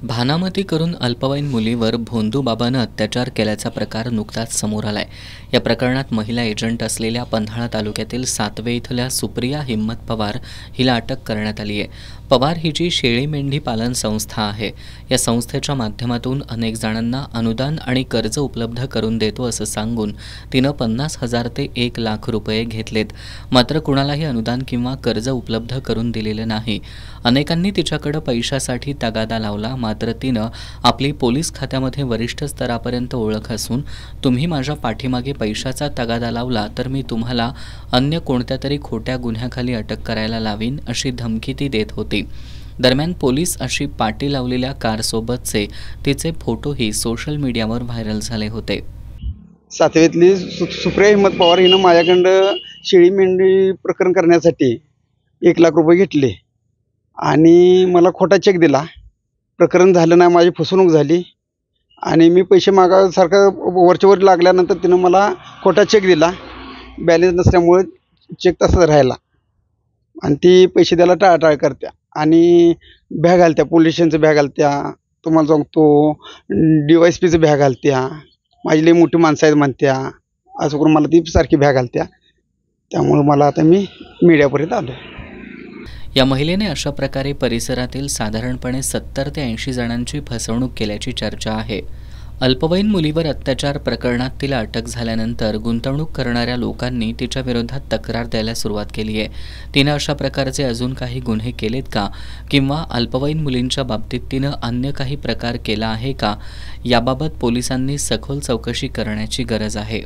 भानामती करून अल्पवयीन मुलीवर भोंदूबाबानं अत्याचार केल्याचा प्रकार नुकताच समोर आलाय। या प्रकरणात महिला एजंट असलेल्या पन्हाळा तालुक्यातील सातवे इथल्या सुप्रिया हिम्मत पवार हिला अटक करण्यात आली आहे। पवार ही जी शेळी मेंढी पालन संस्था आहे, या संस्थेच्या माध्यमातून अनेक जणांना अनुदान आणि कर्ज उपलब्ध करून देतो असं सांगून तिनं 50,000 ते 1 लाख रुपये घेतलेत। मात्र कुणालाही अनुदान किंवा कर्ज उपलब्ध करून दिलेलं नाही। अनेकांनी तिच्याकडे पैशासाठी तगादा लावला, मात्र तिनं आपली पोलीस खात्यामध्ये वरिष्ठ स्तरापर्यंत ओळख असून तुम्ही माझ्या पाठीमागे पैशाचा तगादा लावला तर मी तुम्हाला अन्य कोणत्या तरी खोट्या गुन्ह्याखाली अटक करायला लावीन अशी धमकी ती देत होती। दरम्यान पोलीस अशी पाटी लावलेल्या कारसोबतचे तिचे फोटोही सोशल मीडियावर व्हायरल झाले होते। सातवीतली सुप्रिया हिम्मत पवार हिनं माझ्याकडं शेळी मेंढी प्रकरण करण्यासाठी 1 लाख रुपये घेतले आणि मला खोटा चेक दिला। प्रकरण झालं नाही, माझी फसवणूक झाली आणि मी पैसे मागासारखं वरच्यावर लागल्यानंतर तिनं मला खोटा चेक दिला। बॅलन्स नसल्यामुळे चेक तसाच राहिला आणि ती पैसे द्यायला टाळाटाळ करत्या आणि भ्या घालत्या, पोलीस स्टेशनचं भ्या घालत्या, तुम्हाला सांगतो DYSPचं भ्या घालत्या, माझी लई मोठी माणसं आहेत म्हणत्या, असं करून मला ती सारखी भ्या घालत्या। त्यामुळे मला आता मी मीडियापर्यंत आलो। या महिलेने अशा प्रकारे परिसरातील साधारणपणे 70 ते 80 जणांची फसवणूक केल्याची चर्चा आहे। अल्पवयीन मुलीवर अत्याचार प्रकरणात तिला अटक झाल्यानंतर गुंतवणूक करणाऱ्या लोकांनी तिच्या विरोधात तक्रार द्यायला सुरुवात केली आहे। तिनं अशा प्रकारचे अजून काही गुन्हे केलेत का, किंवा अल्पवयीन मुलींच्या बाबतीत तिनं अन्य काही प्रकार केला आहे का, याबाबत पोलिसांनी सखोल चौकशी करण्याची गरज आहे।